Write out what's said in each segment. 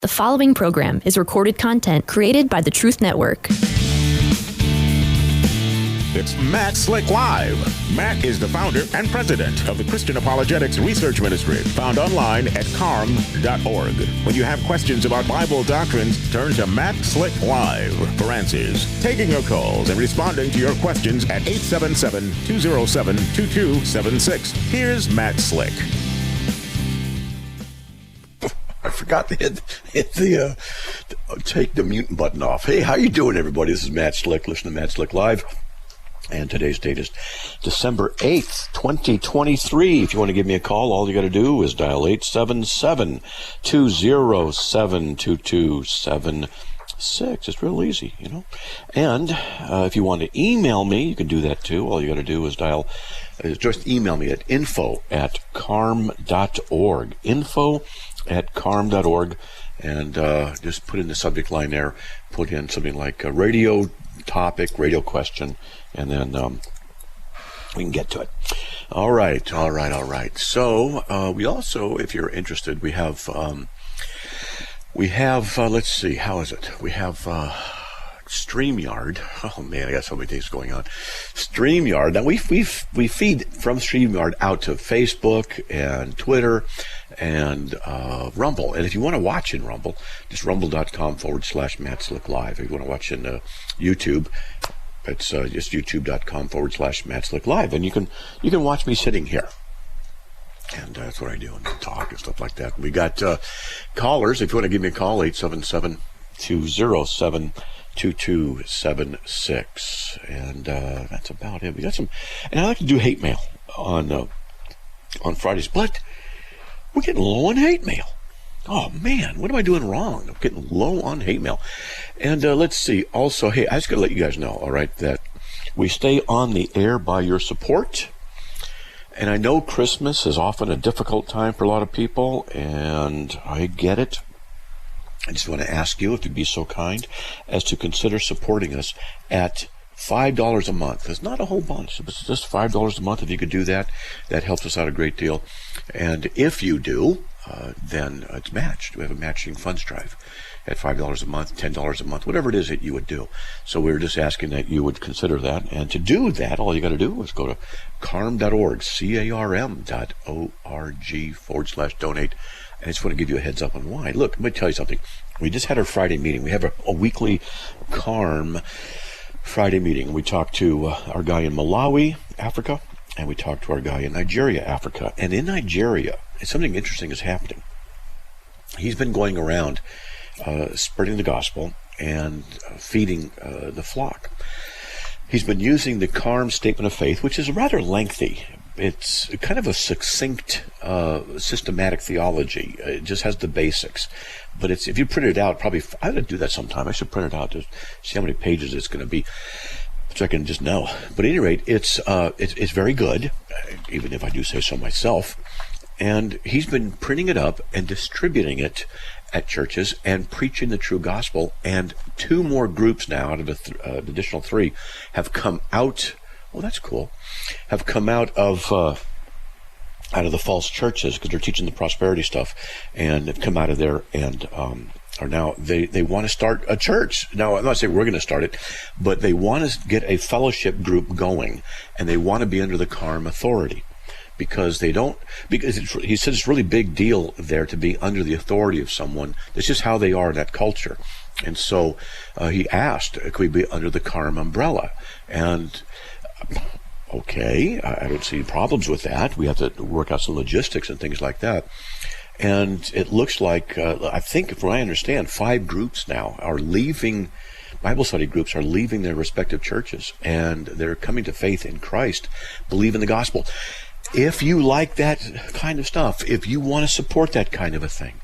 The following program is recorded content created by the Truth Network. It's Matt Slick Live. Matt is the founder and president of the Christian Apologetics Research Ministry, found online at CARM.org. When you have questions about Bible doctrines, turn to Matt Slick Live for answers. Taking your calls and responding to your questions at 877-207-2276. Here's Matt Slick. I forgot to hit the take the mute button off. Hey, how you doing, everybody? This is Matt Slick. Listen to Matt Slick Live. And today's date is December 8th, 2023. If you want to give me a call, all you got to do is dial 877-207-2276. It's real easy, you know. And if you want to email me, you can do that too. All you got to do is just email me at info@carm.org. info@carm.org, and just put in the subject line there, put in something like a radio topic, radio question, and then we can get to it. All right. So we also, if you're interested, we have let's see, how is it? We have StreamYard. Oh man, I got so many things going on. StreamYard. Now we feed from StreamYard out to Facebook and Twitter and Rumble. And if you want to watch in Rumble, just rumble.com/Matt Slick Live. If you want to watch in YouTube, it's just youtube.com/Matt Slick Live. And you can watch me sitting here. And that's what I do, and talk and stuff like that. We got callers. If you want to give me a call, 877-207-2276. And that's about it. We got some, and I like to do hate mail on Fridays, but we're getting low on hate mail. Oh man, what am I doing wrong? I'm getting low on hate mail. And let's see. Also, hey, I just got to let you guys know, all right, that we stay on the air by your support. And I know Christmas is often a difficult time for a lot of people, and I get it. I just want to ask you if you'd be so kind as to consider supporting us at $5 a month. It's not a whole bunch. It's just $5 a month. If you could do that, that helps us out a great deal. And if you do, then it's matched. We have a matching funds drive at $5 a month, $10 a month, whatever it is that you would do. So we were just asking that you would consider that. And to do that, all you got to do is go to carm.org, CARM.org/donate. And I just want to give you a heads up on why. Look, let me tell you something. We just had our Friday meeting. We have a weekly CARM Friday meeting. We talked to our guy in Malawi, Africa, and we talked to our guy in Nigeria, Africa. And in Nigeria, something interesting is happening. He's been going around spreading the gospel and feeding the flock. He's been using the CARM Statement of Faith, which is rather lengthy. It's kind of a succinct, systematic theology. It just has the basics. But if you print it out, probably, I ought to do that sometime. I should print it out to see how many pages it's going to be, so I can just know. But at any rate, it's very good, even if I do say so myself. And he's been printing it up and distributing it at churches and preaching the true gospel. And 2 more groups now out of the additional 3 have come out. Well, that's cool. Have come out of the false churches because they're teaching the prosperity stuff, and have come out of there and are now they want to start a church. Now, I'm not saying we're going to start it, but they want to get a fellowship group going, and they want to be under the CARM authority. Because he says it's a really big deal there to be under the authority of someone. That's just how they are in that culture. And so he asked, could we be under the CARM umbrella? And okay, I don't see any problems with that. We have to work out some logistics and things like that. And it looks like, I think, from what I understand, 5 groups now are leaving, Bible study groups are leaving their respective churches, and they're coming to faith in Christ, believe in the gospel. If you like that kind of stuff, if you want to support that kind of a thing,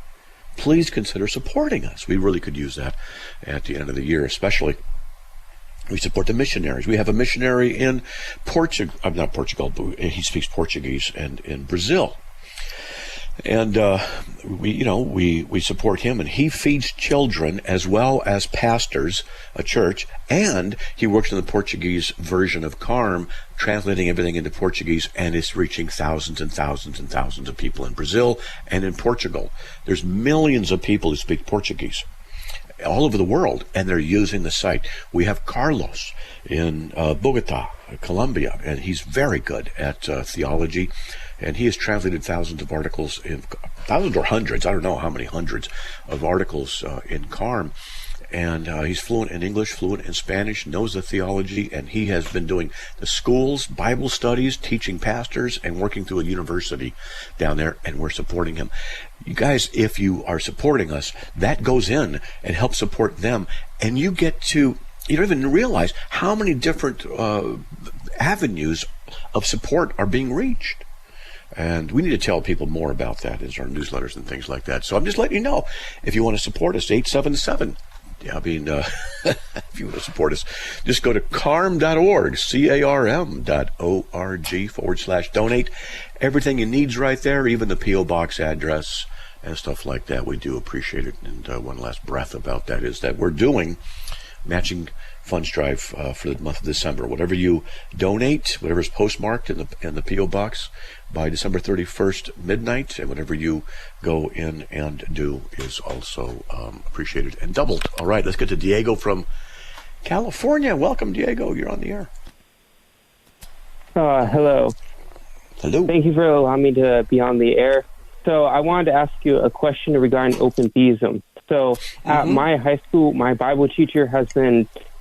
please consider supporting us. We really could use that at the end of the year, especially. We support the missionaries. We have a missionary in Portugal, not Portugal, but he speaks Portuguese, and in Brazil. And we support him, and he feeds children as well as pastors a church, and he works in the Portuguese version of CARM, translating everything into Portuguese, and it's reaching thousands and thousands and thousands of people in Brazil and in Portugal. There's millions of people who speak Portuguese all over the world, and they're using the site. We have Carlos in Bogota, Colombia, and he's very good at theology, and he has translated thousands of articles, thousands or hundreds, I don't know how many hundreds of articles in CARM, and he's fluent in English, fluent in Spanish, knows the theology, and he has been doing the schools, Bible studies, teaching pastors, and working through a university down there, and we're supporting him. You guys, if you are supporting us, that goes in and helps support them, and you get to, you don't even realize how many different avenues of support are being reached. And we need to tell people more about that as our newsletters and things like that. So I'm just letting you know, if you want to support us, 877. If you want to support us, just go to carm.org, CARM.org/donate. Everything you need's right there, even the P.O. Box address and stuff like that. We do appreciate it. And one last breath about that is that we're doing matching funds drive for the month of December. Whatever you donate, whatever's postmarked in the P.O. Box by December 31st midnight, and whatever you go in and do is also appreciated and doubled. All right, let's get to Diego from California. Welcome, Diego. You're on the air. Hello. Hello. Thank you for allowing me to be on the air. So I wanted to ask you a question regarding open theism. So at my high school, my Bible teacher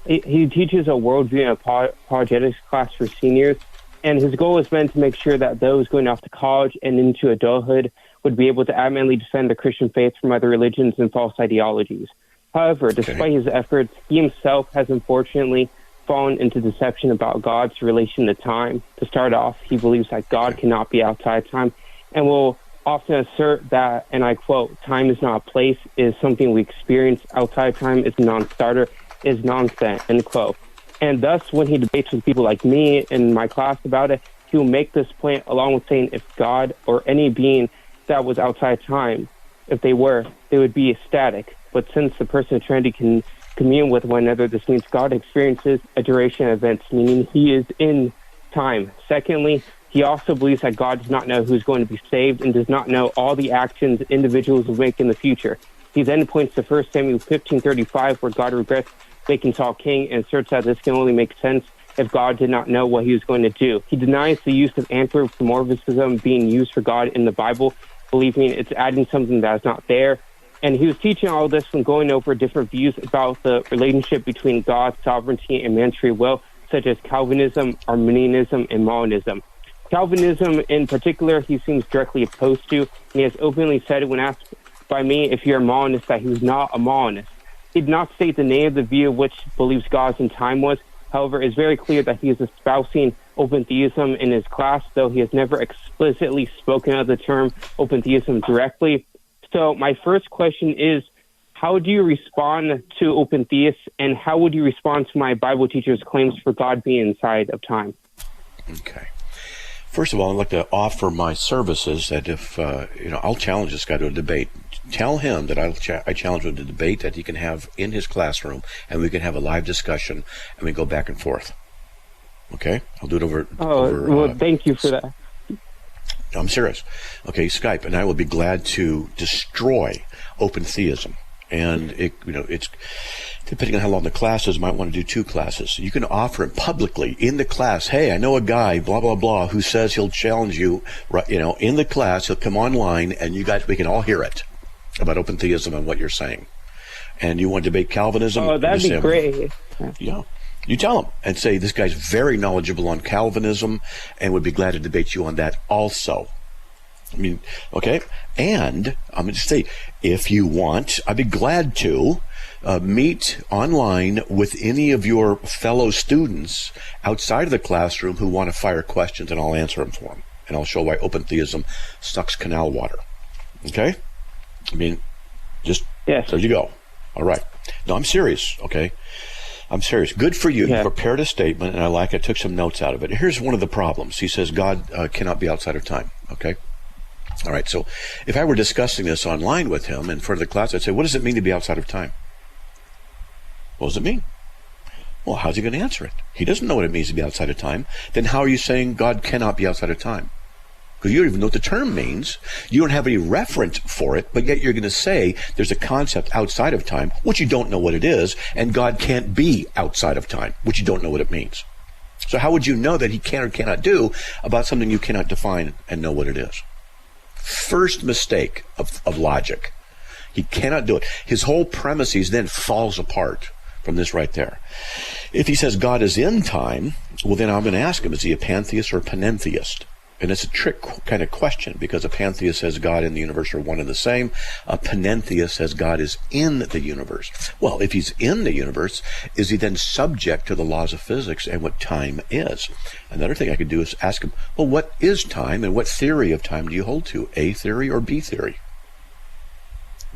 he teaches a worldview and apologetics class for seniors, and his goal has been to make sure that those going off to college and into adulthood would be able to adamantly defend the Christian faith from other religions and false ideologies. However, despite his efforts, he himself has unfortunately fallen into deception about God's relation to time. To start off, he believes that God cannot be outside time, and will often assert that, and I quote, "Time is not a place, it is something we experience. Outside time is a non-starter, is nonsense," end quote. And thus, when he debates with people like me in my class about it, he will make this point along with saying if God or any being that was outside time, if they would be static. But since the person of Trinity can commune with one another, this means God experiences a duration of events, meaning he is in time. Secondly, he also believes that God does not know who's going to be saved and does not know all the actions individuals will make in the future. He then points to 1 Samuel 15:35, where God regrets making Saul king, and asserts that this can only make sense if God did not know what he was going to do. He denies the use of anthropomorphism being used for God in the Bible, believing it's adding something that is not there. And he was teaching all this when going over different views about the relationship between God's sovereignty and man's free will, such as Calvinism, Arminianism, and Monism. Calvinism in particular, he seems directly opposed to, and he has openly said it when asked by me if you're a Molinist that he was not a Molinist. He did not state the name of the view which believes God's in time was. However, it's very clear that he is espousing open theism in his class, though he has never explicitly spoken of the term open theism directly. So my first question is, how do you respond to open theists, and how would you respond to my Bible teacher's claims for God being inside of time? Okay. First of all, I'd like to offer my services that if, I'll challenge this guy to a debate. Tell him that I challenge him to a debate that he can have in his classroom, and we can have a live discussion, and we go back and forth. Okay? I'll do it over... thank you for that. I'm serious. Okay, Skype, and I will be glad to destroy open theism. And it's depending on how long the class is, might want to do 2 classes. You can offer it publicly in the class. Hey, I know a guy, blah blah blah, who says he'll challenge you. Right, in the class, he'll come online, and we can all hear it about open theism and what you're saying. And you want to debate Calvinism? Oh, that'd be great. Yeah. You tell him and say, this guy's very knowledgeable on Calvinism and would be glad to debate you on that also. I mean, okay? And I'm going to say, if you want, I'd be glad to meet online with any of your fellow students outside of the classroom who want to fire questions, and I'll answer them for them. And I'll show why open theism sucks canal water. Okay? I mean, just, yes. There you go. All right. No, I'm serious, okay? I'm serious. Good for you. Yeah. You prepared a statement, and I like it. Took some notes out of it. Here's one of the problems. He says God cannot be outside of time, okay? All right, so if I were discussing this online with him in front of the class, I'd say, what does it mean to be outside of time? What does it mean? Well, how's he going to answer it? He doesn't know what it means to be outside of time. Then how are you saying God cannot be outside of time? Because you don't even know what the term means. You don't have any reference for it, but yet you're going to say there's a concept outside of time, which you don't know what it is, and God can't be outside of time, which you don't know what it means. So how would you know that he can or cannot do about something you cannot define and know what it is? First mistake of logic. He cannot do it. His whole premises then falls apart from this right there. If he says God is in time, well, then I'm going to ask him, is he a pantheist or a panentheist? And it's a trick kind of question, because a pantheist says God and the universe are one and the same. A panentheist says God is in the universe. Well, if he's in the universe, is he then subject to the laws of physics and what time is? Another thing I could do is ask him, well, what is time and what theory of time do you hold to? A theory or B theory?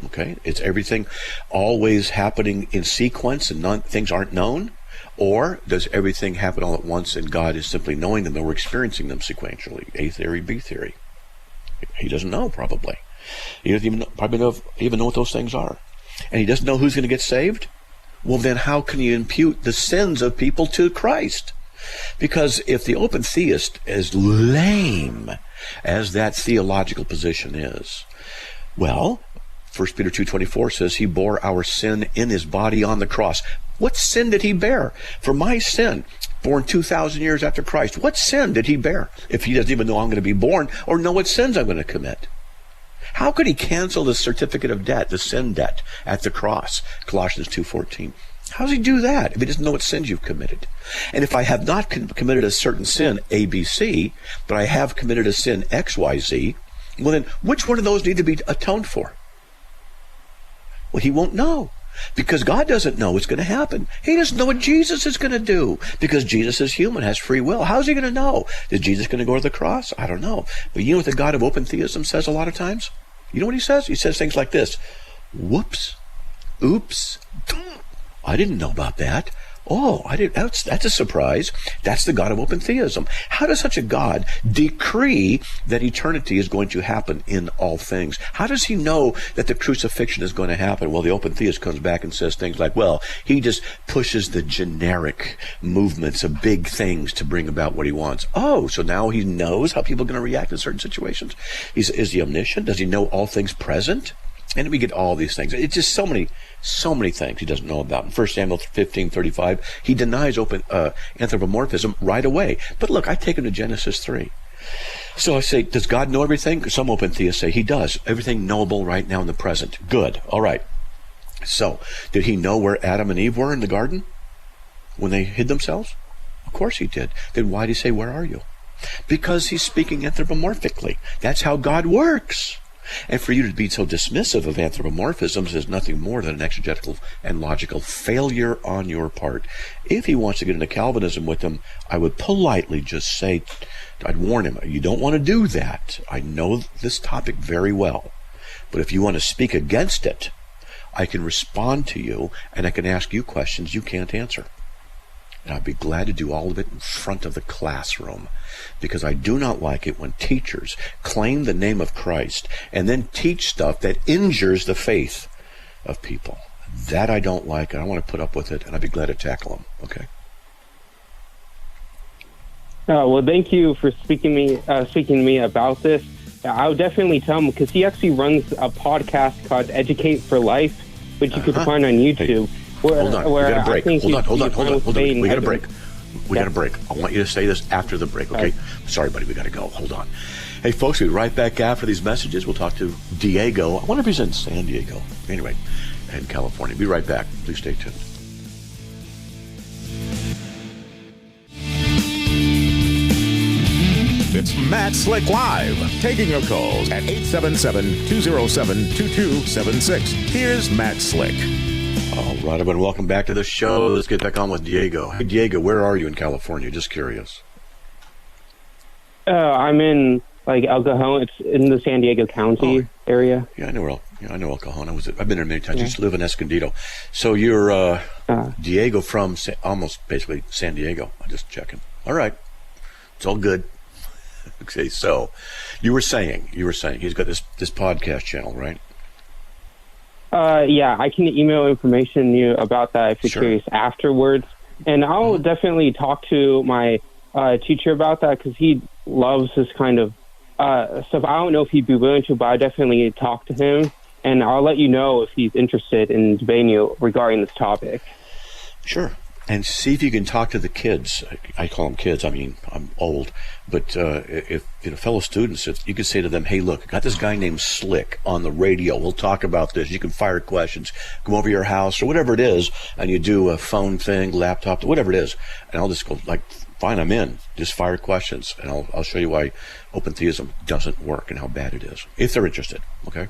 Okay, it's everything always happening in sequence and things aren't known? Or does everything happen all at once and God is simply knowing them and we're experiencing them sequentially? A theory, B theory. He doesn't know, probably. He doesn't even know what those things are. And he doesn't know who's going to get saved? Well, then how can you impute the sins of people to Christ? Because if the open theist, as lame as that theological position is, well, 1 Peter 2:24 says he bore our sin in his body on the cross. What sin did he bear? For my sin, born 2,000 years after Christ, what sin did he bear if he doesn't even know I'm going to be born or know what sins I'm going to commit? How could he cancel the certificate of debt, the sin debt, at the cross? Colossians 2:14. How does he do that if he doesn't know what sins you've committed? And if I have not committed a certain sin, A, B, C, but I have committed a sin, X, Y, Z, well then, which one of those need to be atoned for? Well, he won't know, because God doesn't know what's going to happen. He doesn't know what Jesus is going to do, because Jesus is human, has free will. How's he going to know? Is Jesus going to go to the cross? I don't know. But you know what the God of open theism says a lot of times? You know what he says? He says things like this. Whoops. Oops. I didn't know about that. Oh, I didn't. That's a surprise. That's the God of open theism. How does such a God decree that eternity is going to happen in all things? How does he know that the crucifixion is going to happen? Well, the open theist comes back and says things like, well, he just pushes the generic movements of big things to bring about what he wants. Oh, so now he knows how people are going to react in certain situations. Is he omniscient? Does he know all things present? And we get all these things. It's just so many things he doesn't know about. In 1 Samuel 15:35, he denies open anthropomorphism right away. But look, I take him to Genesis 3. So I say, does God know everything? Some open theists say he does. Everything knowable right now in the present. Good. All right. So, did he know where Adam and Eve were in the garden when they hid themselves? Of course he did. Then why did he say, where are you? Because he's speaking anthropomorphically. That's how God works. And for you to be so dismissive of anthropomorphisms is nothing more than an exegetical and logical failure on your part. If he wants to get into Calvinism with him, I would politely just say, I'd warn him, you don't want to do that. I know this topic very well. But if you want to speak against it, I can respond to you and I can ask you questions you can't answer. And I'd be glad to do all of it in front of the classroom, because I do not like it when teachers claim the name of Christ and then teach stuff that injures the faith of people. That I don't like, and I want to put up with it, and I'd be glad to tackle them. Okay? Well, thank you for speaking to me about this. I would definitely tell him, because he actually runs a podcast called Educate for Life, which you could find on YouTube. Hold on, we got a break. Hold on. We got a break. We got a break. I want you to say this after the break, okay? Sorry, buddy, we got to go. Hold on. Hey, folks, we'll be right back after these messages. We'll talk to Diego. I wonder if he's in San Diego. Anyway, in California. Be right back. Please stay tuned. It's Matt Slick Live, taking your calls at 877-207-2276. Here's Matt Slick. All right, everyone, welcome back to the show. Let's get back on with Diego. Hey, Diego, where are you in California? Just curious. I'm in El Cajon. It's in the San Diego County area. Yeah, I know El Cajon. I've been there many times. I used to live in Escondido. So you're Diego from almost basically San Diego. I'm just checking. All right, it's all good. Okay, so you were saying he's got this podcast channel, right? Yeah, I can email information to you about that if you're curious afterwards. And I'll definitely talk to my teacher about that because he loves this kind of stuff. I don't know if he'd be willing to, but I definitely talk to him. And I'll let you know if he's interested in debating you regarding this topic. Sure. And see if you can talk to the kids. I call them kids. I mean, I'm old. But if fellow students, if you could say to them, hey, look, I got this guy named Slick on the radio. We'll talk about this. You can fire questions. Come over to your house or whatever it is, and you do a phone thing, laptop, whatever it is. And I'll just go, like, fine, I'm in. Just fire questions. And I'll show you why open theism doesn't work and how bad it is, if they're interested. Okay?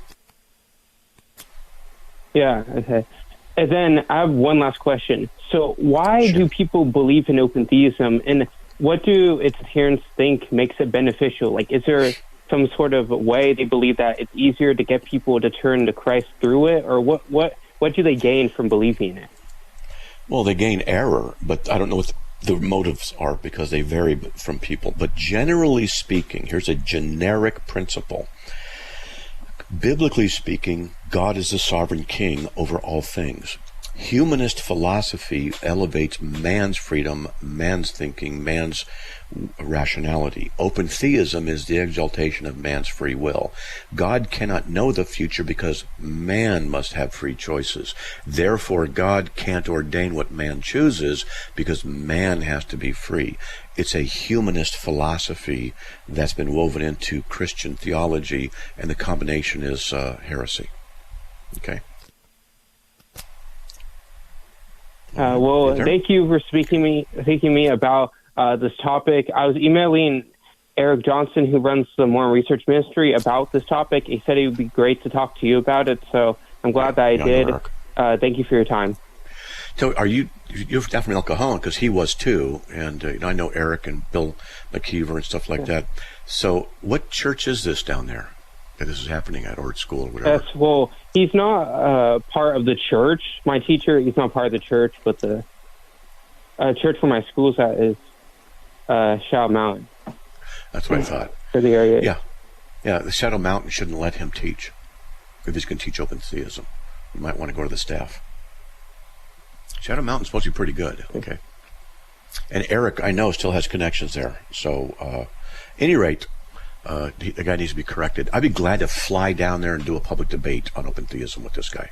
Yeah, okay. And then I have one last question. So why do people believe in open theism, and what do its adherents think makes it beneficial? Like, is there some sort of way they believe that it's easier to get people to turn to Christ through it, or what do they gain from believing it? Well, they gain error, but I don't know what the motives are because they vary from people. But generally speaking, here's a generic principle. Biblically speaking, God is the sovereign king over all things. Humanist philosophy elevates man's freedom, man's thinking, man's rationality. Open theism is the exaltation of man's free will. God cannot know the future because man must have free choices. Therefore, God can't ordain what man chooses because man has to be free. It's a humanist philosophy that's been woven into Christian theology, and the combination is heresy. Okay? Well, thank you for speaking to me about this topic. I was emailing Eric Johnson, who runs the Mormon Research Ministry, about this topic. He said it would be great to talk to you about it, so I'm glad that I did. Thank you for your time. So you're definitely El Cajon, because he was too, and I know Eric and Bill McKeever and stuff like that. So what church is this down there that this is happening at, or at school or whatever? Well, he's not part of the church. My teacher, he's not part of the church, but the church where my school's at is Shadow Mountain. That's what I thought. For the area. Yeah. The Shadow Mountain shouldn't let him teach. If he's going to teach open theism, you might want to go to the staff. Shadow Mountain's supposed to be pretty good. Okay. And Eric, I know, still has connections there. So, at any rate, the guy needs to be corrected. I'd be glad to fly down there and do a public debate on open theism with this guy.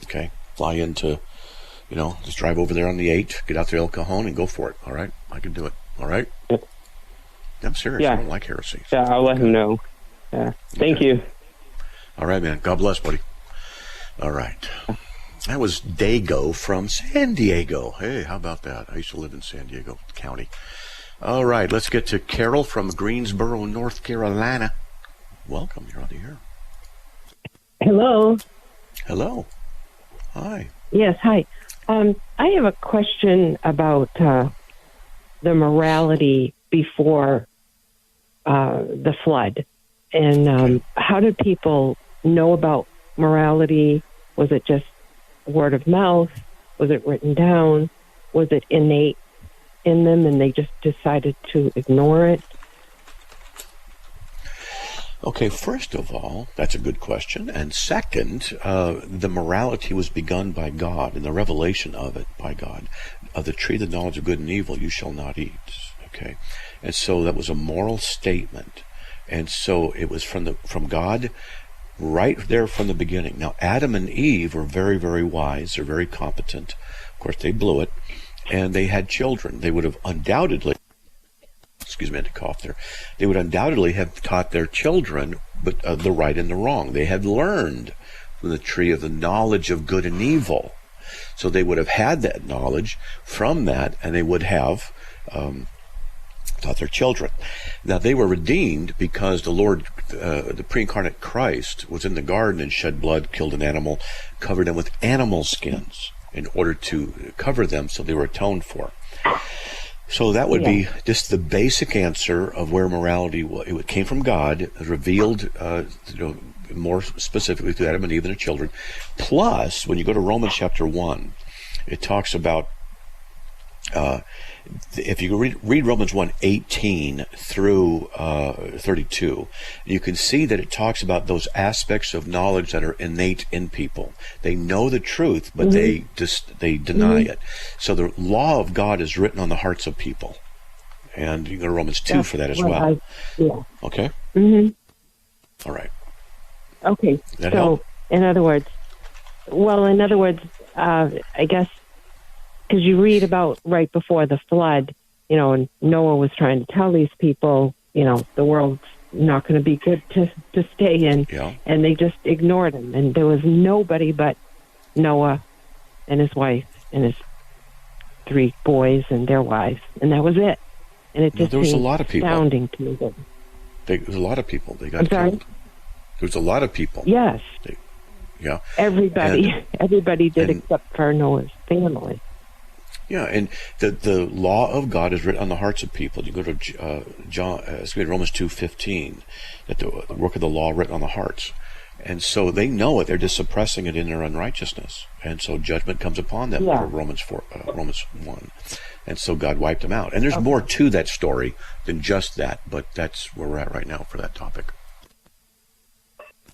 Okay? Fly into, just drive over there on the 8, get out to El Cajon and go for it. All right? I can do it. All right? Yep. I'm serious. Yeah. I don't like heresy. Yeah, I'll let him know. Yeah. Thank you. All right, man. God bless, buddy. All right. That was Dago from San Diego. Hey, how about that? I used to live in San Diego County. All right, let's get to Carol from Greensboro, North Carolina. Welcome. You're on the air. Hello. Hello. Hi. Yes, hi. I have a question about the morality before the flood. And how did people know about morality? Was it just word of mouth? Was it written down? Was it innate in them and they just decided to ignore it? Okay, first of all, that's a good question. And second, the morality was begun by God, and the revelation of it by God. Of the tree of the knowledge of good and evil you shall not eat. Okay, and so that was a moral statement. And so it was from God right there from the beginning. Now, Adam and Eve were very, very wise. They're very competent. Of course, they blew it. And they had children. They would have undoubtedly, excuse me, I had to cough there. They would undoubtedly have taught their children the right and the wrong. They had learned from the tree of the knowledge of good and evil. So they would have had that knowledge from that, and they would have taught their children. Now, they were redeemed because the Lord, the pre-incarnate Christ, was in the garden and shed blood, killed an animal, covered them with animal skins in order to cover them so they were atoned for. So that would be just the basic answer of where morality was. It came from God, revealed more specifically to Adam and Eve and their children. Plus, when you go to Romans chapter 1, it talks about if you read Romans 1:18 through 32, you can see that it talks about those aspects of knowledge that are innate in people. They know the truth, but they deny it. So the law of God is written on the hearts of people. And you go to Romans 2 for that as well. Okay? All right. Okay. That so, help? in other words, I guess, because you read about right before the flood, and Noah was trying to tell these people, the world's not going to be good to stay in. Yeah. And they just ignored him. And there was nobody but Noah and his wife and his 3 boys and their wives. And that was it. And it just there was a lot of people. Astounding to me. There was a lot of people. They got killed. There was a lot of people. Yes. Yeah. Everybody did except for Noah's family. Yeah, and the law of God is written on the hearts of people. You go to Romans 2:15, that the work of the law written on the hearts. And so they know it. They're just suppressing it in their unrighteousness. And so judgment comes upon them for Romans 1. And so God wiped them out. And there's more to that story than just that, but that's where we're at right now for that topic.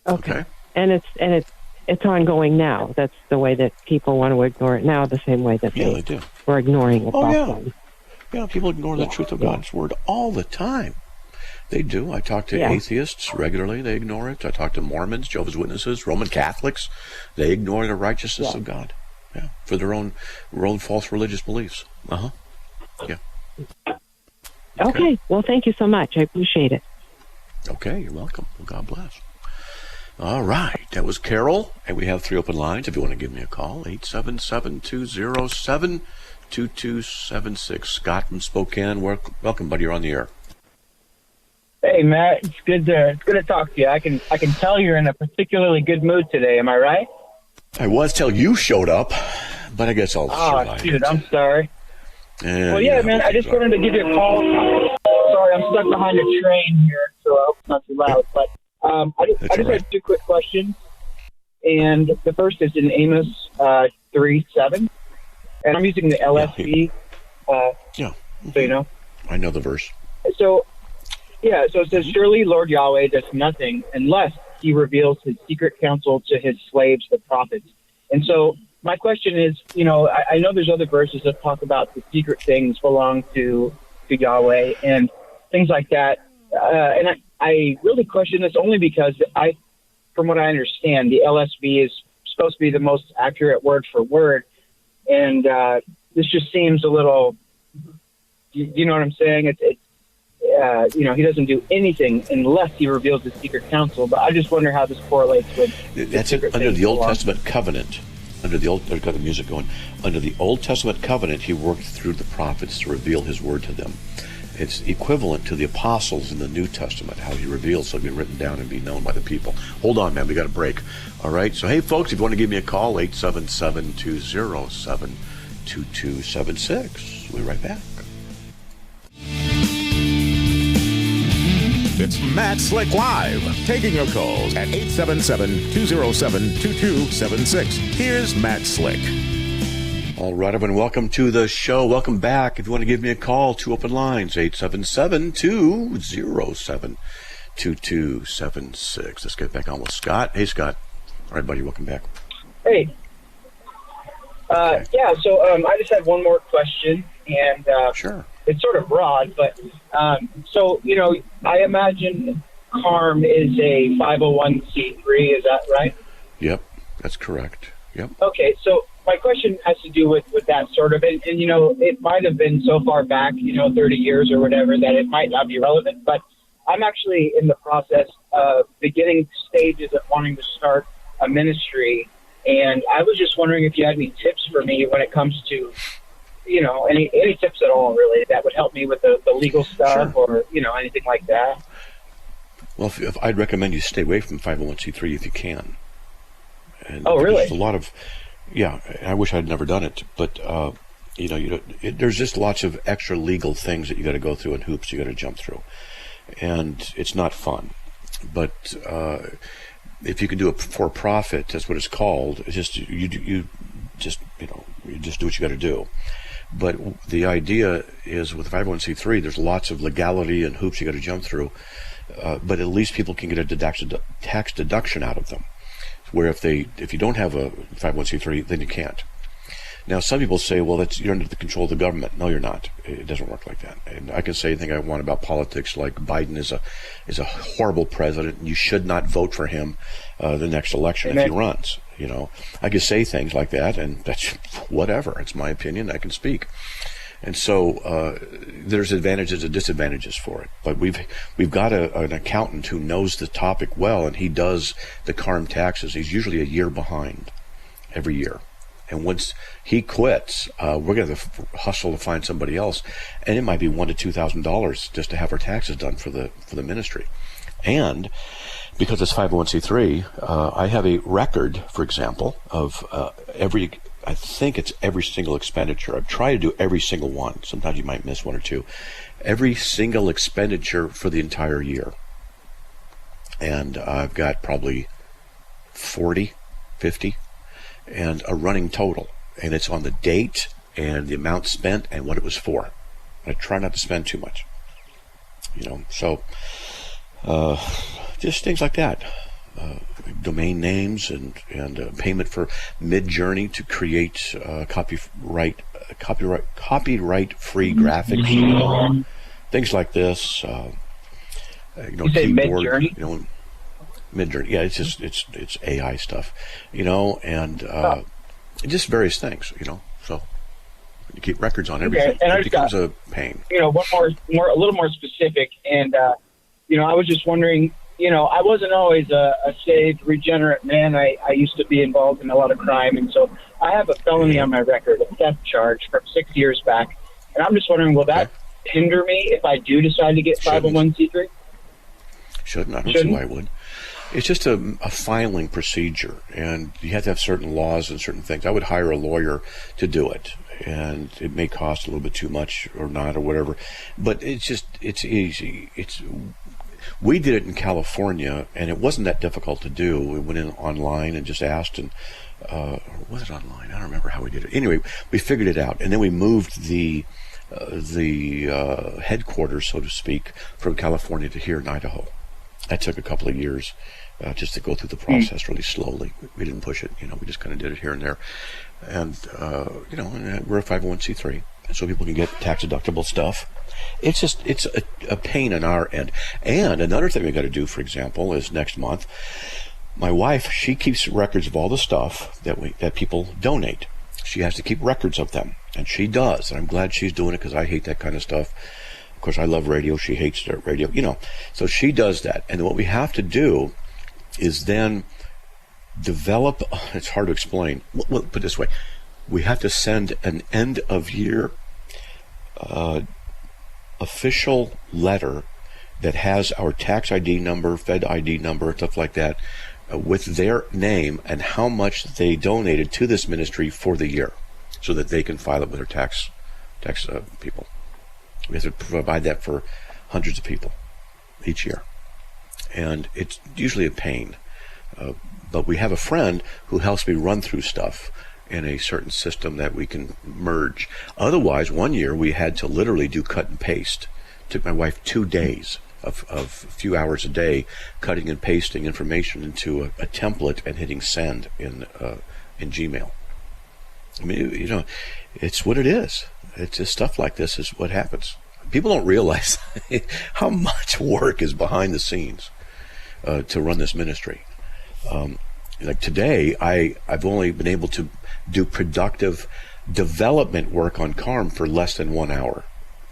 Okay. And it's ongoing now. That's the way that people want to ignore it now, the same way that they do. Were ignoring it back then. Yeah, people ignore the truth of God's word all the time. They do. I talk to atheists regularly. They ignore it. I talk to Mormons, Jehovah's Witnesses, Roman Catholics. They ignore the righteousness of God for their own false religious beliefs. Yeah. Okay. Well, thank you so much. I appreciate it. Okay, you're welcome. Well, God bless. All right, that was Carol, and we have 3 open lines. If you want to give me a call, 877-207-2276. Scott from Spokane, welcome, buddy. You're on the air. Hey, Matt. It's good to talk to you. I can tell you're in a particularly good mood today. Am I right? I was till you showed up, but I guess I'll survive. Dude, I'm sorry. Man. I just wanted to give you a call. Sorry, I'm stuck behind a train here, so I hope it's not too loud. But I just have 2 quick questions. And the first is in Amos 3:7. And I'm using the LSB. So you know. I know the verse. So it says, surely Lord Yahweh does nothing unless he reveals his secret counsel to his slaves, the prophets. And so my question is, I know there's other verses that talk about the secret things belong to Yahweh and things like that. And I really question this only because from what I understand, the LSB is supposed to be the most accurate word for word. And this just seems a little, you know what I'm saying? He doesn't do anything unless he reveals his secret counsel. But I just wonder how this correlates with. That's it. Under the Old Testament covenant. I've got the music going. Under the Old Testament covenant, he worked through the prophets to reveal his word to them. It's equivalent to the apostles in the New Testament, how he reveals so it can be written down and be known by the people. Hold on, man. We got a break. All right. So, hey, folks, if you want to give me a call, 877-207-2276. We'll be right back. It's Matt Slick Live, taking your calls at 877-207-2276. Here's Matt Slick. All right, everyone, welcome to the show. Welcome back. If you want to give me a call, 2 open lines, 877-207-2276. Let's get back on with Scott. Hey, Scott. All right, buddy, welcome back. Hey. So I just had one more question, and sure. It's sort of broad, but I imagine CARM is a 501c3. Is that right? Yep, that's correct. Yep. Okay, so my question has to do with that sort of, and it might have been so far back, 30 years or whatever, that it might not be relevant, but I'm actually in the process of beginning stages of wanting to start a ministry, and I was just wondering if you had any tips for me when it comes to any tips at all, really, that would help me with the legal stuff, sure, or, anything like that. Well, if I'd recommend you stay away from 501c3 if you can. And really? There's a lot of, I wish I'd never done it, but, there's just lots of extra legal things that you got to go through and hoops you got to jump through. And it's not fun. But if you can do it for profit, that's what it's called. It's just, you You just do what you got to do. But the idea is with 501c3, there's lots of legality and hoops you got to jump through. But at least people can get a tax deduction out of them. Where if you don't have a 501c3, then you can't. Now, some people say, well, you're under the control of the government. No, you're not. It doesn't work like that. And I can say anything I want about politics, like Biden is a horrible president, and you should not vote for him the next election if he runs. I can say things like that, and that's whatever. It's my opinion. I can speak. And so there's advantages and disadvantages for it. But we've got an accountant who knows the topic well, and he does the CARM taxes. He's usually a year behind every year. And once he quits, we're going to hustle to find somebody else, and it might be $1,000 to $2,000 just to have our taxes done for the ministry. And because it's 501c3, I have a record, for example, of I think it's every single expenditure. I've tried to do every single one. Sometimes you might miss one or two. Every single expenditure for the entire year. And I've got probably 40, 50, and a running total. And it's on the date and the amount spent and what it was for. I try not to spend too much. So just things like that. Domain names and payment for Midjourney to create copyright-free graphics, things like this. You say keyboard, Midjourney? Midjourney, yeah, it's AI stuff, and just various things, So you keep records on everything. Okay, and it becomes a pain. One a little more specific, and I was just wondering. I wasn't always a saved, regenerate man. I used to be involved in a lot of crime, and so I have a felony on my record, a theft charge from 6 years back. And I'm just wondering, will that hinder me if I do decide to get 501c3? Shouldn't. I don't see why it would. It's just a filing procedure, and you have to have certain laws and certain things. I would hire a lawyer to do it, and it may cost a little bit too much or not or whatever. But it's easy. We did it in California, and it wasn't that difficult to do. We went in online and just asked, and was it online? I don't remember how we did it. Anyway, we figured it out, and then we moved the headquarters, so to speak, from California to here in Idaho. That took a couple of years just to go through the process really slowly. We didn't push it, we just kind of did it here and there. And, and we're a 501c3, so people can get tax-deductible stuff. It's a pain on our end. And another thing we got to do, for example, is next month, my wife, she keeps records of all the stuff that people donate. She has to keep records of them, and she does. And I'm glad she's doing it because I hate that kind of stuff. Of course, I love radio. She hates radio. So she does that. And what we have to do is then develop. It's hard to explain. Well, put it this way: we have to send an end of year official letter that has our tax ID number, Fed ID number, stuff like that, with their name and how much they donated to this ministry for the year, so that they can file it with their tax people. We have to provide that for hundreds of people each year, and it's usually a pain. But we have a friend who helps me run through stuff in a certain system that we can merge. Otherwise, one year we had to literally do cut and paste. It took my wife 2 days of a few hours a day cutting and pasting information into a template and hitting send in Gmail. I mean, it's what it is. It's just stuff like this is what happens. People don't realize how much work is behind the scenes to run this ministry. Like today, I've only been able to do productive development work on CARM for less than 1 hour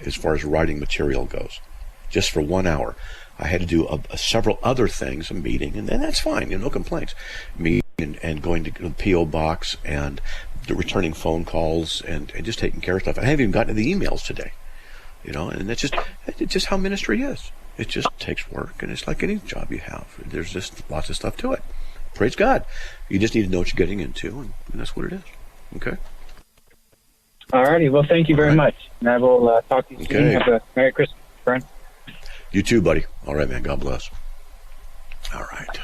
as far as writing material goes. Just for 1 hour. I had to do several other things, a meeting, and that's fine, no complaints. Meeting and going to the P.O. box and returning phone calls and just taking care of stuff. I haven't even gotten to the emails today, and it's just how ministry is. It just takes work, and it's like any job you have. There's just lots of stuff to it. Praise God. You just need to know what you're getting into, and that's what it is. Okay? All righty. Well, thank you very much. And I will talk to you soon. Have a Merry Christmas, friend. You too, buddy. All right, man. God bless. All right.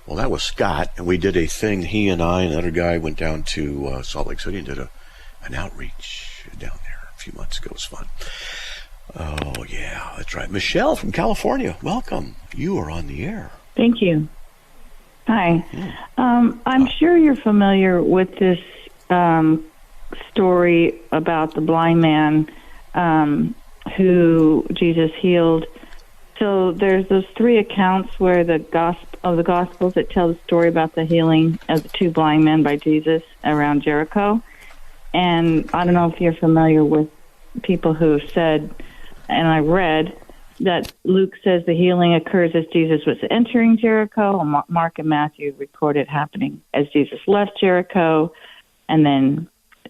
Well, that was Scott, and we did a thing. He and I and another guy went down to Salt Lake City and did an outreach down there a few months ago. It was fun. Oh, yeah, that's right. Michelle from California, welcome. You are on the air. Thank you. Hi. I'm sure you're familiar with this story about the blind man who Jesus healed. So there's those three accounts where the Gospels that tell the story about the healing of the two blind men by Jesus around Jericho. And I don't know if you're familiar with people who said, and I read, that Luke says the healing occurs as Jesus was entering Jericho, and Mark and Matthew record it happening as Jesus left Jericho. And then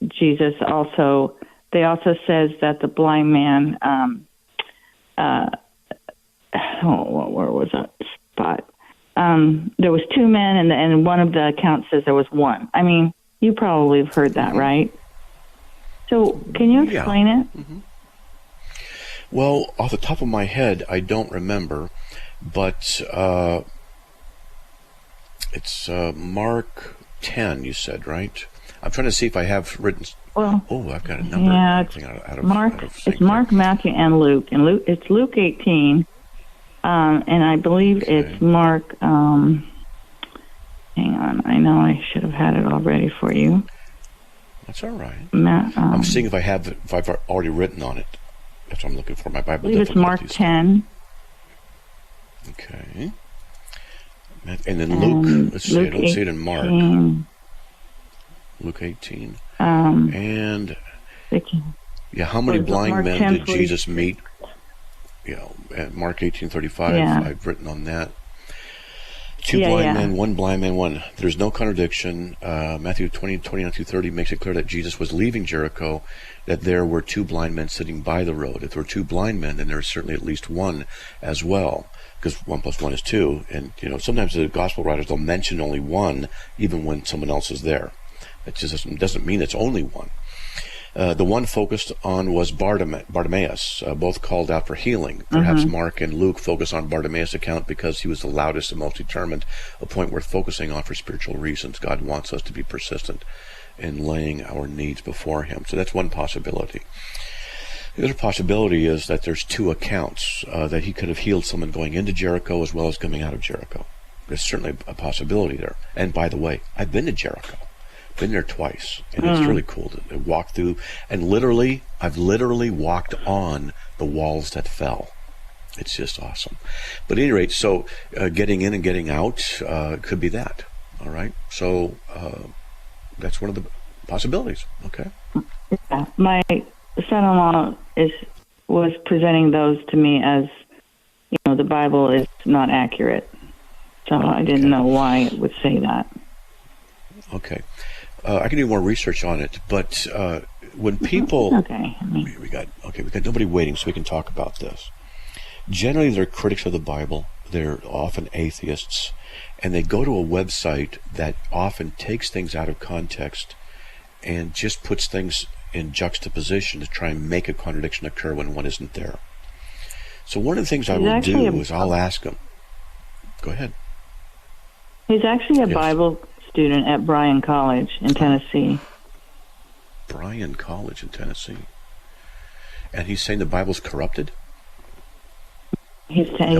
Jesus also says that the blind man, where was that spot? There was two men, and one of the accounts says there was one. I mean, you probably have heard that, right? So can you explain it? Mm-hmm. Well, off the top of my head, I don't remember, but it's Mark 10, you said, right? I'm trying to see if I have written... Well, I've got a number. Yeah, it's Mark, Matthew, and Luke. And it's Luke 18, and I believe it's Mark... hang on, I know I should have had it already for you. That's all right. I'm seeing if I've already written on it. That's what I'm looking for. My Bible. I believe it's Mark 10. Okay. And then Luke. Let's see. I don't see it in Mark. Luke 18. And how many blind men did Jesus meet? At Mark 18:35. I've written on that. Two blind men, one blind man, one. There's no contradiction. Matthew 20:29-30 makes it clear that Jesus was leaving Jericho, that there were two blind men sitting by the road. If there were two blind men, then there's certainly at least one as well, because 1 + 1 is 2. And, sometimes the gospel writers don't mention only one, even when someone else is there. It just doesn't mean it's only one. The one focused on was Bartimaeus, both called out for healing. Perhaps Mark and Luke focus on Bartimaeus' account because he was the loudest and most determined, a point worth focusing on for spiritual reasons. God wants us to be persistent in laying our needs before him. So that's one possibility. The other possibility is that there's two accounts, that he could have healed someone going into Jericho as well as coming out of Jericho. There's certainly a possibility there. And by the way, I've been to Jericho. Been there twice, and it's really cool to walk through. And I've literally walked on the walls that fell. It's just awesome. But at any rate, so getting in and getting out could be that. All right. So that's one of the possibilities. Okay. Yeah. My son-in-law was presenting those to me as, the Bible is not accurate. So I didn't know why it would say that. Okay. I can do more research on it, but when people we got nobody waiting, so we can talk about this. Generally, they're critics of the Bible. They're often atheists, and they go to a website that often takes things out of context and just puts things in juxtaposition to try and make a contradiction occur when one isn't there. So one of the things I will do is I'll ask them. Go ahead. He's actually a Bible student at Bryan College in Tennessee. Bryan College in Tennessee. And he's saying the Bible's corrupted? He's trying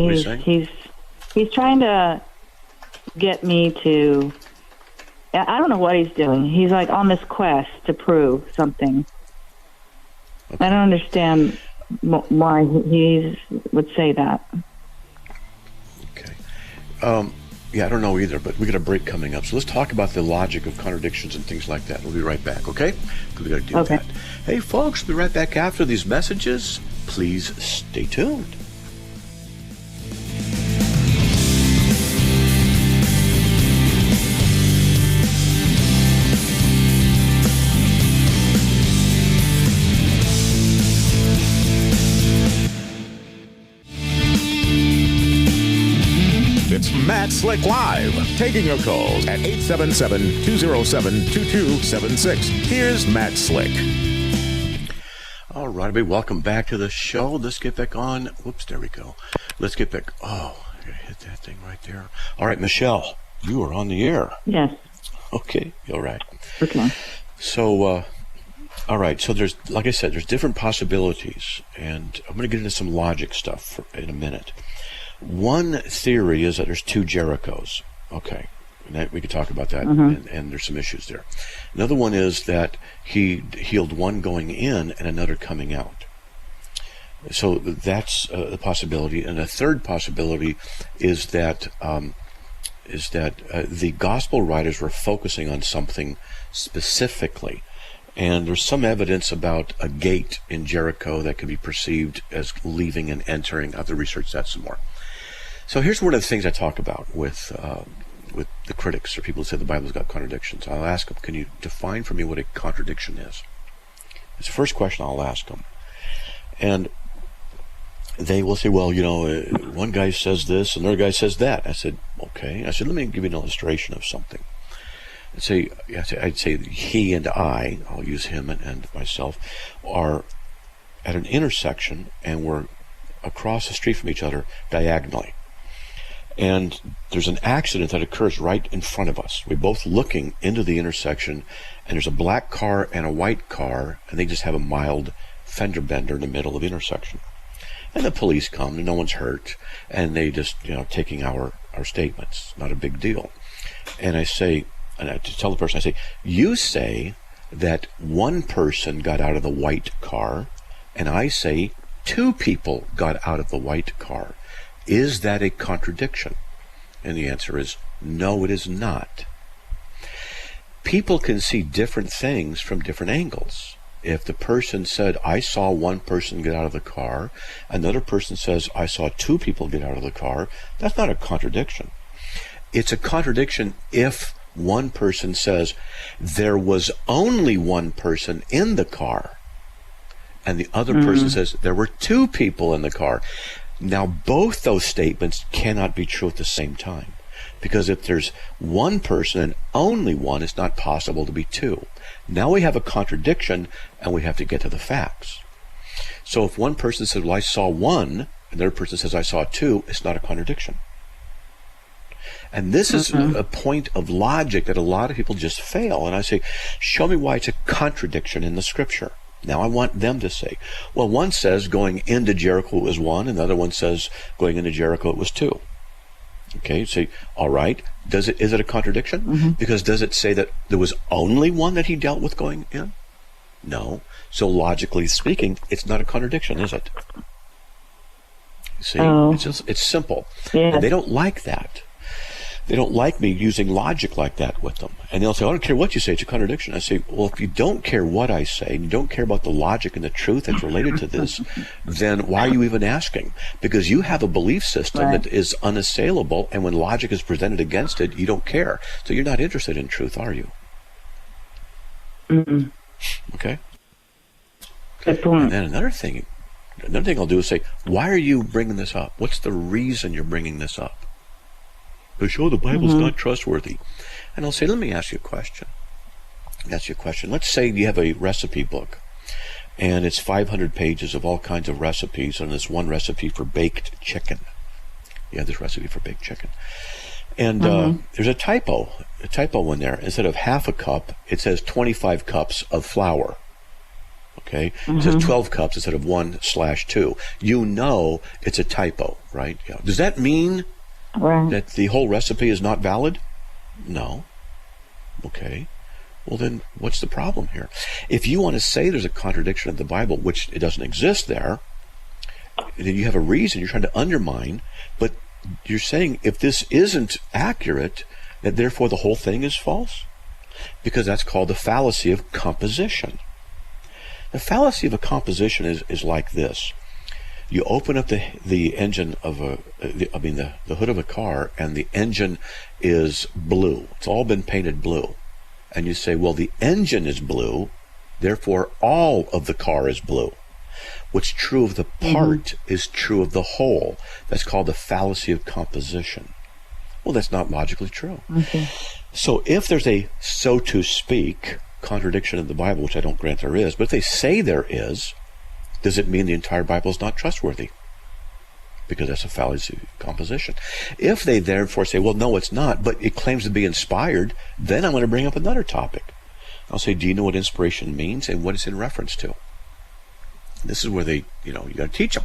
to get me to... I don't know what he's doing. He's like on this quest to prove something. Okay. I don't understand why he would say that. Okay. I don't know either, but we got a break coming up. So let's talk about the logic of contradictions and things like that. We'll be right back, okay? Because we got to do that. Hey, folks, we'll be right back after these messages. Please stay tuned. It's Matt Slick Live, taking your calls at 877-207-2276. Here's Matt Slick. All right, everybody, welcome back to the show. Let's get back on. Whoops, there we go. Let's get back. Oh, I gotta hit that thing right there. All right, Michelle, You are on the air. Yes. Okay, all right. Okay. So, all right. So there's, like I said, there's different possibilities, and I'm going to get into some logic stuff in a minute. One theory is that there's two Jerichos. Okay, and we could talk about that, and there's some issues there. Another one is that he healed one going in and another coming out. So that's a possibility. And a third possibility is that the gospel writers were focusing on something specifically. And there's some evidence about a gate in Jericho that can be perceived as leaving and entering. I have to research that some more. So here's one of the things I talk about with the critics or people who say the Bible's got contradictions. I'll ask them, can you define for me what a contradiction is? It's the first question I'll ask them. And they will say, well, one guy says this, another guy says that. I said, okay. I said, let me give you an illustration of something. I'd say he and I'll use him and myself, are at an intersection, and we're across the street from each other diagonally. And there's an accident that occurs right in front of us. We're both looking into the intersection, and there's a black car and a white car, and they just have a mild fender bender in the middle of the intersection. And the police come, and no one's hurt, and they just, taking our statements. Not a big deal. And I say, and I tell the person, I say, you say that one person got out of the white car, and I say two people got out of the white car. Is that a contradiction? And the answer is, no, it is not. People can see different things from different angles. If the person said, I saw one person get out of the car, another person says, I saw two people get out of the car, that's not a contradiction. It's a contradiction if one person says, there was only one person in the car, and the other person says, there were two people in the car. Now, both those statements cannot be true at the same time. Because if there's one person and only one, it's not possible to be two. Now we have a contradiction, and we have to get to the facts. So if one person says, well, I saw one, and the other person says, I saw two, it's not a contradiction. And this is a point of logic that a lot of people just fail. And I say, show me why it's a contradiction in the Scripture. Now I want them to say, well, one says going into Jericho it was one, and the other one says going into Jericho it was two. Okay, say, all right, is it a contradiction? Because does it say that there was only one that he dealt with going in? No. So logically speaking, it's not a contradiction, is it? See, it's simple. Yeah. And they don't like that. They don't like me using logic like that with them. And they'll say, I don't care what you say, it's a contradiction. I say, well, if you don't care what I say, and you don't care about the logic and the truth that's related to this, then why are you even asking? Because you have a belief system that is unassailable, and when logic is presented against it, you don't care. So you're not interested in truth, are you? Okay? Good point. And then another thing I'll do is say, why are you bringing this up? What's the reason you're bringing this up? To show the Bible's not trustworthy. And I'll say, let me ask you a question. Let's say you have a recipe book, and it's 500 pages of all kinds of recipes, and there's one recipe for baked chicken. You have this recipe for baked chicken. And there's a typo in there. Instead of half a cup, it says 25 cups of flour. Okay? It says 12 cups instead of 1/2. You know it's a typo, right? Yeah. Does that mean that the whole recipe is not valid? No. Okay. Well, then what's the problem here? If you want to say there's a contradiction in the Bible, which it doesn't exist there, then you have a reason. You're trying to undermine, but you're saying if this isn't accurate, that therefore the whole thing is false? Because that's called the fallacy of composition. The fallacy of a composition is like this. You open up the engine of the hood of a car, and the engine is blue. It's all been painted blue. And you say, well, the engine is blue, therefore all of the car is blue. What's true of the part is true of the whole. That's called the fallacy of composition. Well, that's not logically true. So if there's a, so to speak, contradiction in the Bible, which I don't grant there is, but if they say there is, does it mean the entire Bible is not trustworthy? because that's a fallacy composition. If they therefore say, well, no, it's not, but it claims to be inspired, then I'm going to bring up another topic. I'll say, do you know what inspiration means and what it's in reference to? This is where they, you got to teach them,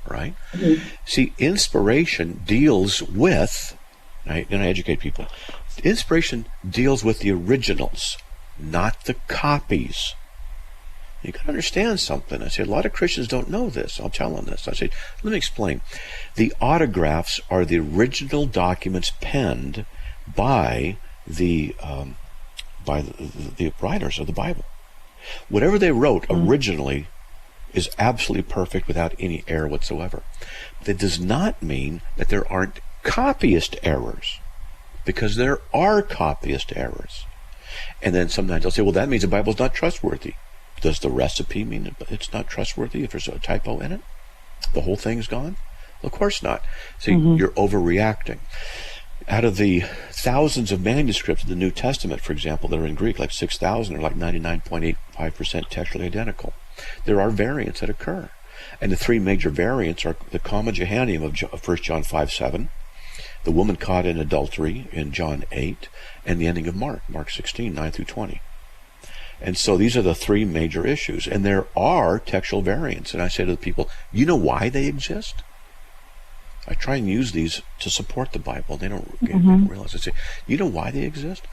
right? Mm-hmm. See, inspiration deals with, and I educate people, inspiration deals with the originals, not the copies. You got to understand something. I say, a lot of Christians don't know this. I'll tell them this. I say, let me explain. The autographs are the original documents penned by the writers of the Bible. Whatever they wrote originally is absolutely perfect without any error whatsoever. That does not mean that there aren't copyist errors, because there are copyist errors. And then sometimes they'll say, well, that means the Bible's not trustworthy. Does the recipe mean it's not trustworthy if there's a typo in it? The whole thing's gone? Well, of course not. See, you're overreacting. Out of the thousands of manuscripts of the New Testament, for example, that are in Greek, like 6,000 are like 99.85% textually identical. There are variants that occur. And the three major variants are the comma Johannium of 1 John 5:7, the woman caught in adultery in John 8, and the ending of Mark 16, 9 through 20. And so these are the three major issues. And there are textual variants. And I say to the people, you know why they exist? I try and use these to support the Bible. They don't realize. I say, you know why they exist?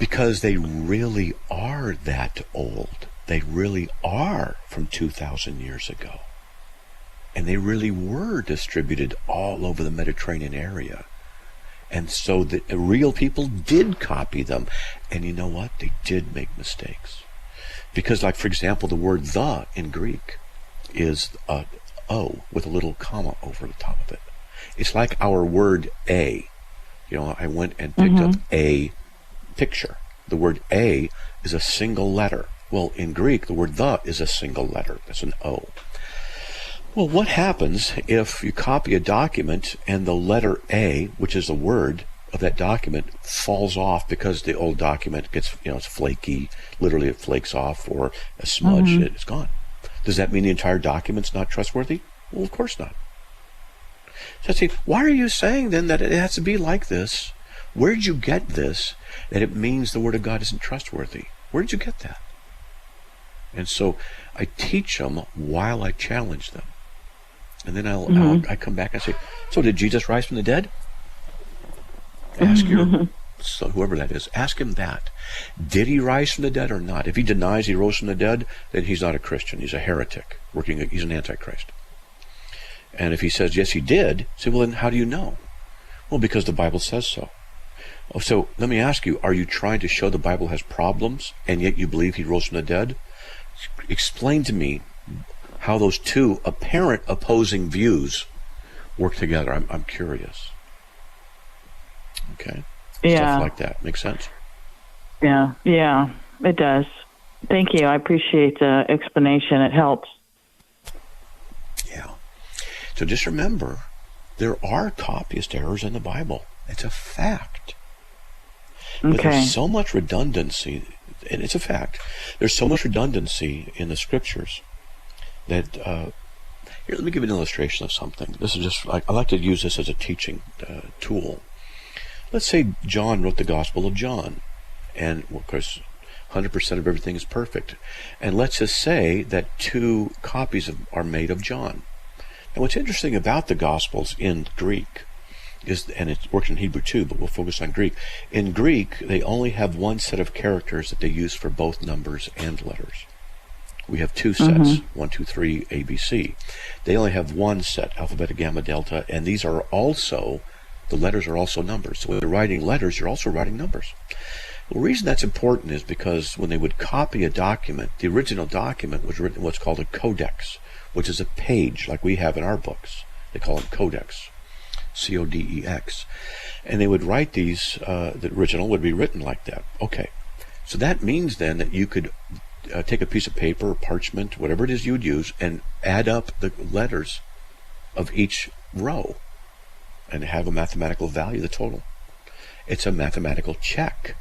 Because they really are that old. They really are from 2,000 years ago. And they really were distributed all over the Mediterranean area. And so the real people did copy them. And you know what? They did make mistakes. Because, like, for example, the word the in Greek is O with a little comma over the top of it. It's like our word a. I went and picked up a picture. The word a is a single letter. Well, in Greek, the word the is a single letter. That's an O. Well, what happens if you copy a document and the letter A, which is the word of that document, falls off because the old document gets, it's flaky, literally it flakes off, or a smudge, it's gone. Does that mean the entire document's not trustworthy? Well, of course not. So I say, why are you saying then that it has to be like this? Where did you get this, that it means the Word of God isn't trustworthy? Where did you get that? And so I teach them while I challenge them. And then I come back and say, so did Jesus rise from the dead? Ask so whoever that is, ask him that. Did he rise from the dead or not? If he denies he rose from the dead, then he's not a Christian. He's a heretic. He's an antichrist. And if he says, yes, he did, say, well, then how do you know? Well, because the Bible says so. Oh, so let me ask you, are you trying to show the Bible has problems and yet you believe he rose from the dead? Explain to me how those two apparent opposing views work together. I'm curious. Okay? Yeah. Stuff like that. Make sense? Yeah, it does. Thank you. I appreciate the explanation. It helps. Yeah. So just remember, there are copyist errors in the Bible. It's a fact. But there's so much redundancy, and it's a fact. There's so much redundancy in the Scriptures that, here, let me give you an illustration of something. This is just, I like to use this as a teaching tool. Let's say John wrote the Gospel of John, and of course, 100% of everything is perfect. And let's just say that 2 copies are made of John. And what's interesting about the Gospels in Greek is, and it works in Hebrew too, but we'll focus on Greek. In Greek, they only have one set of characters that they use for both numbers and letters. We have 2 sets, 1, 2, 3, A, B, C. They only have one set, alpha, beta, gamma, delta, and these are also, the letters are also numbers. So when you're writing letters, you're also writing numbers. The reason that's important is because when they would copy a document, the original document was written in what's called a codex, which is a page like we have in our books. They call it codex, C-O-D-E-X. And they would write these, the original would be written like that. Okay, so that means then that you could take a piece of paper or parchment, whatever it is you would use, and add up the letters of each row and have a mathematical value, the total. It's a mathematical check.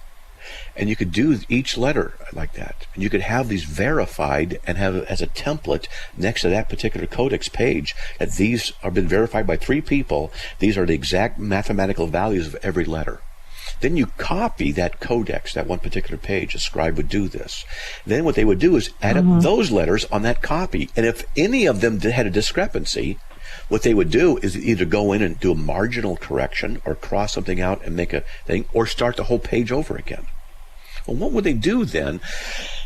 And you could do each letter like that. And you could have these verified and have it as a template next to that particular codex page that these have been verified by 3 people. These are the exact mathematical values of every letter. Then you copy that codex, that one particular page. A scribe would do this. Then what they would do is add up those letters on that copy. And if any of them had a discrepancy, what they would do is either go in and do a marginal correction or cross something out and make a thing, or start the whole page over again. Well, what would they do then?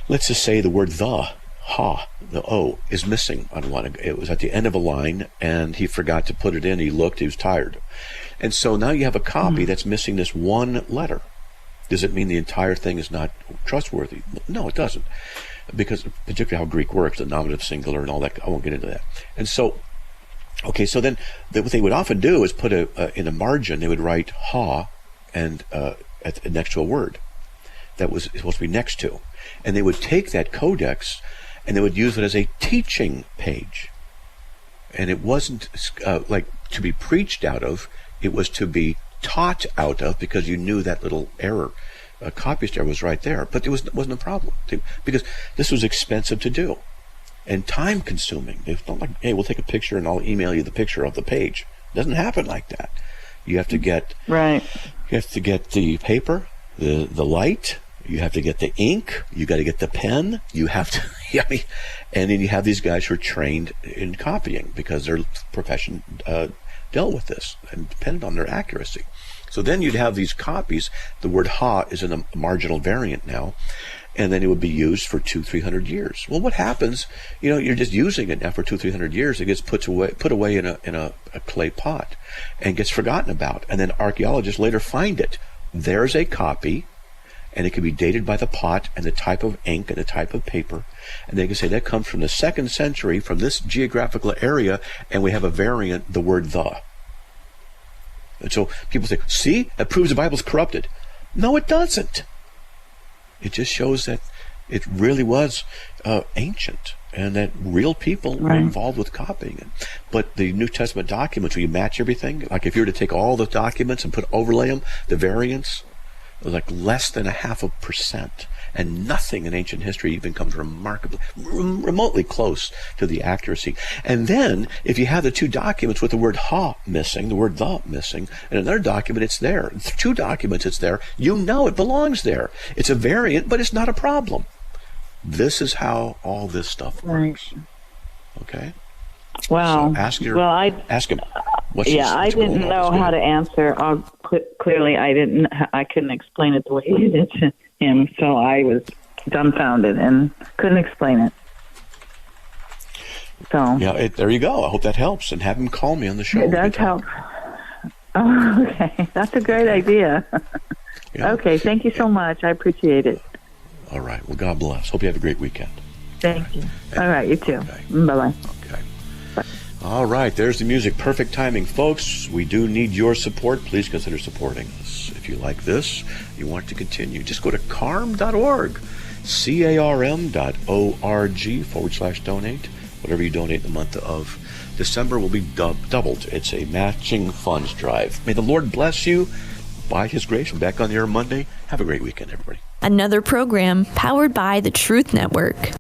Let's just say the word the O is missing on one. It was at the end of a line and he forgot to put it in. He looked, he was tired. And so now you have a copy that's missing this one letter. Does it mean the entire thing is not trustworthy? No, it doesn't. Because particularly how Greek works, the nominative singular and all that, I won't get into that. And so, okay, so then what they would often do is put in a margin, they would write ha and next to a word that was supposed to be next to. And they would take that codex and they would use it as a teaching page. And it wasn't like to be preached out of, it was to be taught out of, because you knew that little error. Copy error was right there. But it wasn't a problem, because this was expensive to do and time consuming. It's not like, hey, we'll take a picture and I'll email you the picture of the page. It doesn't happen like that. You have to get the paper, the light, you have to get the ink, you got to get the pen, you have to, and then you have these guys who are trained in copying because their profession dealt with this and depended on their accuracy. So then you'd have these copies. The word ha is in a marginal variant now, and then it would be used for 200-300 years. Well, what happens? You're just using it now for 200-300 years. It gets put away in a clay pot and gets forgotten about, and then archaeologists later find it. There's a copy, and it can be dated by the pot and the type of ink and the type of paper, and they can say that comes from the 2nd century from this geographical area, and we have a variant, the word the. And so people say, see, that proves the Bible's corrupted. No, it doesn't. It just shows that it really was ancient and that real people were involved with copying it. But the New Testament documents, where you match everything, like if you were to take all the documents and overlay them, the variants, like less than 0.5%, and nothing in ancient history even comes remotely close to the accuracy. And then, if you have the 2 documents with the word ha missing, the word the missing, and another document it's there, 2 documents it's there, it belongs there. It's a variant, but it's not a problem. This is how all this stuff works. Okay? Wow. So ask him. I didn't know how to answer. Clearly, I couldn't explain it the way you did to him, so I was dumbfounded and couldn't explain it. So there you go. I hope that helps, and have him call me on the show. It does help. Oh, okay. That's a great idea. Yeah. Okay, thank you so much. I appreciate it. All right. Well, God bless. Hope you have a great weekend. Thank you. All right, you too. Okay. Bye-bye. Okay. All right, there's the music. Perfect timing, folks. We do need your support. Please consider supporting us. If you like this, you want to continue, just go to carm.org, carm.org/donate. Whatever you donate in the month of December will be doubled. It's a matching funds drive. May the Lord bless you. By His grace, we're back on the air Monday. Have a great weekend, everybody. Another program powered by the Truth Network.